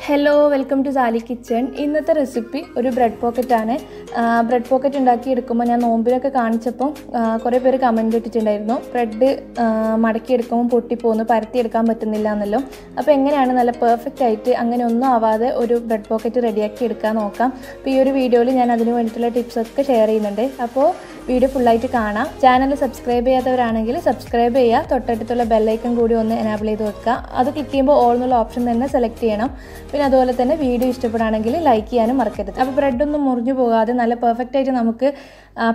Hello, welcome to Zaali kitchen. ഇന്നത്തെ recipe ഒരു bread pocket ആണ്. ബ്രെഡ് പോക്കറ്റ് ഉണ്ടാക്കി എടുക്കുമ്പോൾ ഞാൻ നോമ്പിലൊക്കെ കാണിച്ചപ്പോൾ കുറേ പേര് കമന്റ് ഇട്ടിട്ടുണ്ടായിരുന്നു. ബ്രെഡ് മടക്കി എടുക്കുമ്പോൾ പൊട്ടിപ്പോകുന്നു, പരത്തി എടുക്കാൻ പറ്റുന്നില്ല എന്നല്ലോ. അപ്പോൾ എങ്ങനെയാണ് നല്ല പെർഫെക്റ്റ് ആയിട്ട് അങ്ങനെ ഒന്നും ആവാതെ ഒരു ബ്രെഡ് പോക്കറ്റ് റെഡിയാക്കി എടുക്കാൻ നോക്കാം. അപ്പോൾ ഈ ഒരു വീഡിയോയിൽ ഞാൻ അതിന് വേണ്ടിയിട്ടുള്ള ടിപ്സ് ഒക്കെ ഷെയർ ചെയ്യുന്നുണ്ട്. അപ്പോൾ വീഡിയോ ഫുള്ളായിട്ട് കാണാം. ചാനൽ സബ്സ്ക്രൈബ് ചെയ്യാത്തവരാണെങ്കിൽ സബ്സ്ക്രൈബ് ചെയ്യുക. തൊട്ടടുത്തുള്ള ബെല്ലൈക്കൺ കൂടി ഒന്ന് എനാബിൾ ചെയ്ത് വെക്കുക. അത് ക്ലിക്ക് ചെയ്യുമ്പോൾ ഓൾ എന്നുള്ള ഓപ്ഷൻ തന്നെ സെലക്ട് ചെയ്യണം. പിന്നെ അതുപോലെ തന്നെ വീഡിയോ ഇഷ്ടപ്പെടുകയാണെങ്കിൽ ലൈക്ക് ചെയ്യാനും മറക്കരുത്. അപ്പോൾ ബ്രെഡൊന്നും മുറിഞ്ഞു പോകാതെ നല്ല പെർഫെക്റ്റ് ആയിട്ട് നമുക്ക്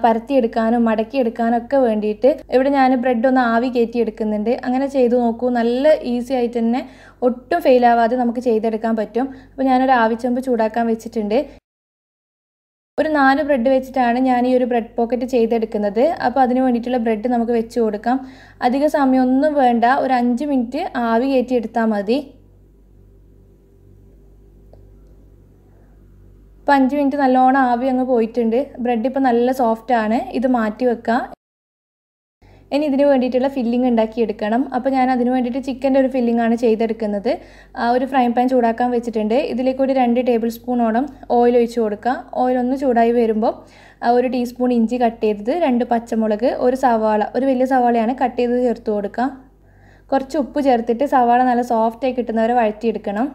പരത്തിയെടുക്കാനും മടക്കിയെടുക്കാനും ഒക്കെ വേണ്ടിയിട്ട് ഇവിടെ ഞാൻ ബ്രെഡ് ഒന്ന് ആവി കയറ്റി എടുക്കുന്നുണ്ട്. അങ്ങനെ ചെയ്തു നോക്കൂ. നല്ല ഈസി ആയിട്ട് തന്നെ ഒട്ടും ഫെയിൽ ആവാതെ നമുക്ക് ചെയ്തെടുക്കാൻ പറ്റും. അപ്പോൾ ഞാനൊരു ആവിച്ചെമ്പ് ചൂടാക്കാൻ വെച്ചിട്ടുണ്ട്. ഒരു 4 ബ്രെഡ് വെച്ചിട്ടാണ് ഞാൻ ഈ ഒരു ബ്രെഡ് പോക്കറ്റ് ചെയ്തെടുക്കുന്നത്. അപ്പോൾ അതിന് വേണ്ടിയിട്ടുള്ള ബ്രെഡ് നമുക്ക് വെച്ച് കൊടുക്കാം. അധിക സമയമൊന്നും വേണ്ട, ഒരു 5 മിനിറ്റ് ആവി കയറ്റി എടുത്താൽ മതി. ഇപ്പോൾ 5 മിനിറ്റ് നല്ലോണം ആവി അങ്ങ് പോയിട്ടുണ്ട്. ബ്രെഡ് ഇപ്പോൾ നല്ല സോഫ്റ്റ് ആണ്. ഇത് മാറ്റി വെക്കാം. ഇനി ഇതിന് വേണ്ടിയിട്ടുള്ള ഫില്ലിംഗ് ഉണ്ടാക്കിയെടുക്കണം. അപ്പോൾ ഞാൻ അതിന് വേണ്ടിയിട്ട് ചിക്കൻ്റെ ഒരു ഫില്ലിംഗ് ആണ് ചെയ്തെടുക്കുന്നത്. ഒരു ഫ്രൈ പാൻ ചൂടാക്കാൻ വെച്ചിട്ടുണ്ട്. ഇതിലേക്ക് ഒരു 2 ടേബിൾ സ്പൂണോളം ഓയിൽ ഒഴിച്ച് കൊടുക്കുക. ഓയിൽ ഒന്ന് ചൂടായി വരുമ്പോൾ 1 ടീസ്പൂൺ ഇഞ്ചി കട്ട് ചെയ്തത്, 2 പച്ചമുളക്, ഒരു സവാള, ഒരു വലിയ സവാളയാണ് കട്ട് ചെയ്ത് ചേർത്ത് കൊടുക്കുക. കുറച്ച് ഉപ്പ് ചേർത്തിട്ട് സവാള നല്ല സോഫ്റ്റായി കിട്ടുന്നവരെ വഴറ്റിയെടുക്കണം.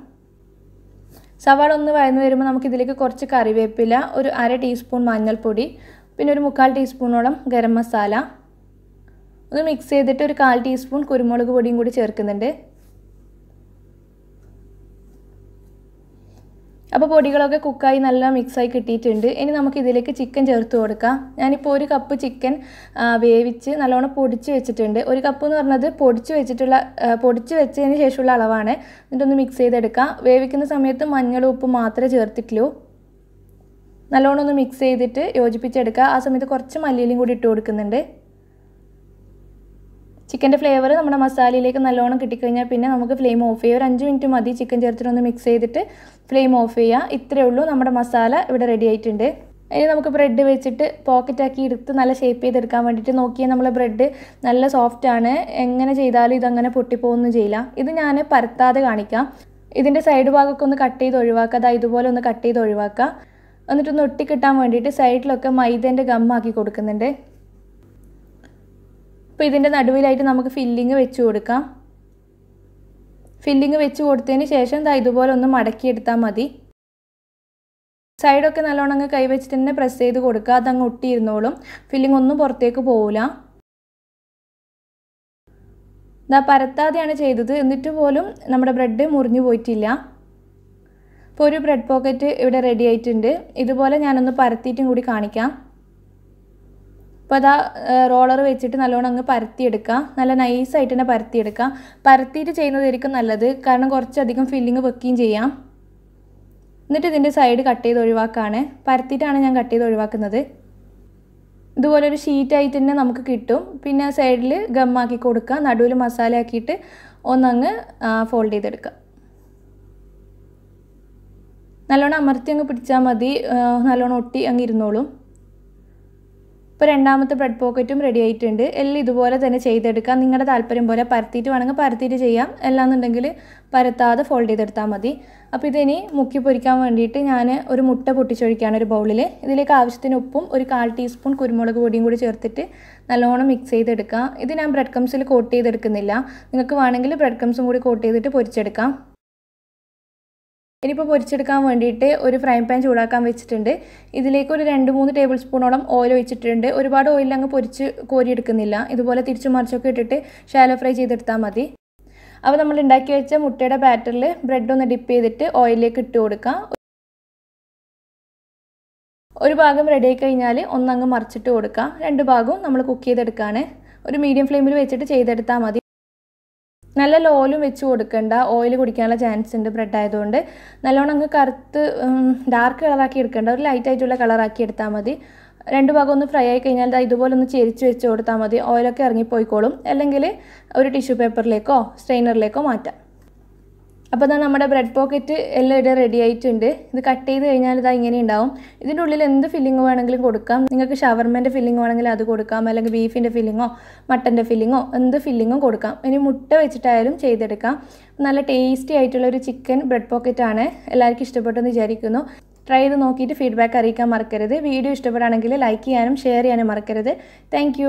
സവാള ഒന്ന് വഴന്ന് വരുമ്പോൾ നമുക്കിതിലേക്ക് കുറച്ച് കറിവേപ്പില, ഒരു 1/2 ടീസ്പൂൺ മഞ്ഞൾപ്പൊടി, പിന്നെ ഒരു 1/4 ടീസ്പൂണോളം ഗരം മസാല ഒന്ന് മിക്സ് ചെയ്തിട്ട് ഒരു 1/4 ടീസ്പൂൺ കുരുമുളക് പൊടിയും കൂടി ചേർക്കുന്നുണ്ട്. അപ്പോൾ പൊടികളൊക്കെ കുക്കായി നല്ല മിക്സായി കിട്ടിയിട്ടുണ്ട്. ഇനി നമുക്ക് ഇതിലേക്ക് ചിക്കൻ ചേർത്ത് കൊടുക്കാം. ഞാനിപ്പോൾ 1 കപ്പ് ചിക്കൻ വേവിച്ച് നല്ലോണം പൊടിച്ച് വെച്ചിട്ടുണ്ട്. 1 കപ്പ് എന്ന് പറഞ്ഞത് പൊടിച്ച് വെച്ചതിന് ശേഷമുള്ള അളവാണ്. എന്നിട്ടൊന്ന് മിക്സ് ചെയ്തെടുക്കാം. വേവിക്കുന്ന സമയത്ത് മഞ്ഞളും ഉപ്പും മാത്രമേ ചേർത്തിട്ടുള്ളൂ. നല്ലോണം ഒന്ന് മിക്സ് ചെയ്തിട്ട് യോജിപ്പിച്ചെടുക്കുക. ആ സമയത്ത് കുറച്ച് മല്ലിയിലയും കൂടി ഇട്ട് കൊടുക്കുന്നുണ്ട്. ചിക്കൻ്റെ ഫ്ലേവർ നമ്മുടെ മസാലയിലേക്ക് നല്ലോണം കിട്ടിക്കഴിഞ്ഞാൽ പിന്നെ നമുക്ക് ഫ്ലെയിം ഓഫ് ചെയ്യുക. ഒരു 5 മിനിറ്റ് മതി ചിക്കൻ ചേർത്തിട്ടൊന്ന് മിക്സ് ചെയ്തിട്ട് ഫ്ലെയിം ഓഫ് ചെയ്യുക. ഇത്രയേ ഉള്ളൂ, നമ്മുടെ മസാല ഇവിടെ റെഡി ആയിട്ടുണ്ട്. ഇനി നമുക്ക് ബ്രെഡ് വെച്ചിട്ട് പോക്കറ്റാക്കി എടുത്ത് നല്ല ഷേപ്പ് ചെയ്തെടുക്കാൻ വേണ്ടിയിട്ട് നോക്കിയാൽ നമ്മളെ ബ്രെഡ് നല്ല സോഫ്റ്റ് ആണ്. എങ്ങനെ ചെയ്താലും ഇതങ്ങനെ പൊട്ടിപ്പോകുന്നു ചെയ്യില്ല. ഇത് ഞാൻ പരത്താതെ കാണിക്കാം. ഇതിൻ്റെ സൈഡ് ഭാഗമൊക്കെ ഒന്ന് കട്ട് ചെയ്ത് ഒഴിവാക്കുക. അതായത് ഇതുപോലെ ഒന്ന് കട്ട് ചെയ്ത് ഒഴിവാക്കുക. എന്നിട്ടൊന്ന് ഒട്ടിക്കിട്ടാൻ വേണ്ടിയിട്ട് സൈഡിലൊക്കെ മൈദേൻ്റെ ഗമ്മാക്കി കൊടുക്കുന്നുണ്ട്. അപ്പോൾ ഇതിൻ്റെ നടുവിലായിട്ട് നമുക്ക് ഫില്ലിങ് വെച്ച് കൊടുക്കാം. ഫില്ലിങ് വെച്ച് കൊടുത്തതിന് ശേഷം ഇതുപോലെ ഒന്ന് മടക്കിയെടുത്താൽ മതി. സൈഡൊക്കെ നല്ലോണം അങ്ങ് കൈവച്ചിട്ട് തന്നെ പ്രസ് ചെയ്ത് കൊടുക്കുക. അതങ്ങ് ഒട്ടിയിരുന്നോളും. ഫില്ലിങ് ഒന്നും പുറത്തേക്ക് പോവില്ല. പരത്താതെയാണ് ചെയ്തത്, എന്നിട്ട് പോലും നമ്മുടെ ബ്രെഡ് മുറിഞ്ഞു പോയിട്ടില്ല. ഇപ്പോൾ ഒരു ബ്രെഡ് പോക്കറ്റ് ഇവിടെ റെഡി ആയിട്ടുണ്ട്. ഇതുപോലെ ഞാനൊന്ന് പരത്തിയിട്ടും കൂടി കാണിക്കാം. അപ്പോൾ അതാ റോളർ വെച്ചിട്ട് നല്ലോണം അങ്ങ് പരത്തിയെടുക്കുക. നല്ല നൈസായിട്ട് തന്നെ പരത്തിയെടുക്കുക. പരത്തിയിട്ട് ചെയ്യുന്നതായിരിക്കും നല്ലത്, കാരണം കുറച്ചധികം ഫില്ലിങ് വെക്കുകയും ചെയ്യാം. എന്നിട്ട് ഇതിൻ്റെ സൈഡ് കട്ട് ചെയ്ത് ഒഴിവാക്കാണ്. പരത്തിയിട്ടാണ് ഞാൻ കട്ട് ചെയ്ത് ഒഴിവാക്കുന്നത്. ഇതുപോലെ ഒരു ഷീറ്റായിട്ട് തന്നെ നമുക്ക് കിട്ടും. പിന്നെ സൈഡിൽ ഗമ്മാക്കി കൊടുക്കുക. നടുവിൽ മസാല ആക്കിയിട്ട് ഒന്നങ്ങ് ഫോൾഡ് ചെയ്തെടുക്കുക. നല്ലോണം അമർത്തി അങ്ങ് പിടിച്ചാൽ മതി. നല്ലോണം ഒട്ടി അങ്ങ് ഇരുന്നോളും. ഇപ്പോൾ രണ്ടാമത്തെ ബ്രെഡ് പോക്കറ്റും റെഡി ആയിട്ടുണ്ട്. എല്ലാം ഇതുപോലെ തന്നെ ചെയ്തെടുക്കാം. നിങ്ങളുടെ താല്പര്യം പോലെ പരത്തിയിട്ട് വേണമെങ്കിൽ പരത്തിയിട്ട് ചെയ്യാം. എല്ലാന്നുണ്ടെങ്കിൽ പരത്താതെ ഫോൾഡ് ചെയ്തെടുത്താൽ മതി. അപ്പോൾ ഇതിനി മുക്കി പൊരിക്കാൻ വേണ്ടിയിട്ട് ഞാൻ ഒരു മുട്ട പൊട്ടിച്ചൊഴിക്കുകയാണ് ഒരു ബൗളിൽ. ഇതിലേക്ക് ആവശ്യത്തിന് ഉപ്പും ഒരു 1/4 ടീസ്പൂൺ കുരുമുളക് പൊടിയും കൂടി ചേർത്തിട്ട് നല്ലോണം മിക്സ് ചെയ്തെടുക്കാം. ഇത് ഞാൻ ബ്രെഡ് ക്രംസിൽ കോട്ട് ചെയ്തെടുക്കുന്നില്ല. നിങ്ങൾക്ക് വേണമെങ്കിൽ ബ്രെഡ് ക്രംസും കൂടി കോട്ട് ചെയ്തിട്ട് പൊരിച്ചെടുക്കാം. ഇനിയിപ്പോൾ പൊരിച്ചെടുക്കാൻ വേണ്ടിയിട്ട് ഒരു ഫ്രൈ പാൻ ചൂടാക്കാൻ വെച്ചിട്ടുണ്ട്. ഇതിലേക്ക് ഒരു 2-3 ടേബിൾ സ്പൂണോളം ഓയിൽ ഒഴിച്ചിട്ടുണ്ട്. ഒരുപാട് ഓയിൽ അങ്ങ് പൊരിച്ച് കോരിയെടുക്കുന്നില്ല. ഇതുപോലെ തിരിച്ചു മറിച്ചൊക്കെ ഇട്ടിട്ട് ഷാലോ ഫ്രൈ ചെയ്തെടുത്താൽ മതി. അപ്പോൾ നമ്മൾ ഉണ്ടാക്കി വെച്ച മുട്ടയുടെ ബാറ്ററിൽ ബ്രെഡ് ഒന്ന് ഡിപ്പ് ചെയ്തിട്ട് ഓയിലിലേക്ക് ഇട്ട് കൊടുക്കാം. ഒരു ഭാഗം റെഡി ആയി കഴിഞ്ഞാൽ ഒന്നങ്ങ് മറിച്ചിട്ട് കൊടുക്കാം. 2 ഭാഗവും നമ്മൾ കുക്ക് ചെയ്തെടുക്കുകയാണ്. ഒരു മീഡിയം ഫ്ലെയിമിൽ വെച്ചിട്ട് ചെയ്തെടുത്താൽ മതി. നല്ല ലോയിലും വെച്ച് കൊടുക്കണ്ട, ഓയിൽ കുടിക്കാനുള്ള ചാൻസ് ഉണ്ട് ബ്രെഡ് ആയതുകൊണ്ട്. നല്ലോണം അങ്ങ് കറുത്ത് ഡാർക്ക് കളറാക്കി എടുക്കേണ്ട, ഒരു ലൈറ്റ് ആയിട്ടുള്ള കളറാക്കി എടുത്താൽ മതി. 2 ഭാഗം ഒന്ന് ഫ്രൈ ആയി കഴിഞ്ഞാൽ ഇതുപോലെ ഒന്ന് ചെരിച്ച് വെച്ച് കൊടുത്താൽ മതി. ഓയിലൊക്കെ ഇറങ്ങിപ്പോയിക്കോളും. അല്ലെങ്കിൽ ഒരു ടിഷ്യൂ പേപ്പറിലേക്കോ സ്ട്രെയിനറിലേക്കോ മാറ്റാം. അപ്പോൾ ഇതാ നമ്മുടെ ബ്രെഡ് പോക്കറ്റ് എല്ലാം ഇവിടെ റെഡി ആയിട്ടുണ്ട്. ഇത് കട്ട് ചെയ്ത് കഴിഞ്ഞാൽ ഇതാ ഇങ്ങനെ ഉണ്ടാവും. ഇതിൻ്റെ ഉള്ളിൽ എന്ത് ഫില്ലിംഗ് വേണമെങ്കിലും കൊടുക്കാം. നിങ്ങൾക്ക് ഷവർമേൻ്റെ ഫില്ലിംഗ് വേണമെങ്കിൽ അത് കൊടുക്കാം, അല്ലെങ്കിൽ ബീഫിൻ്റെ ഫില്ലിങ്ങോ മട്ടൻ്റെ ഫില്ലിങ്ങോ എന്ത് ഫില്ലിങ്ങും കൊടുക്കാം. ഇനി മുട്ട വെച്ചിട്ടായാലും ചെയ്തെടുക്കാം. നല്ല ടേസ്റ്റി ആയിട്ടുള്ളൊരു ചിക്കൻ ബ്രെഡ് പോക്കറ്റാണ്. എല്ലാവർക്കും ഇഷ്ടപ്പെട്ടെന്ന് വിചാരിക്കുന്നു. ട്രൈ ചെയ്ത് നോക്കിയിട്ട് ഫീഡ്ബാക്ക് അറിയിക്കാൻ മറക്കരുത്. വീഡിയോ ഇഷ്ടപ്പെടുകയാണെങ്കിൽ ലൈക്ക് ചെയ്യാനും ഷെയർ ചെയ്യാനും മറക്കരുത്. താങ്ക്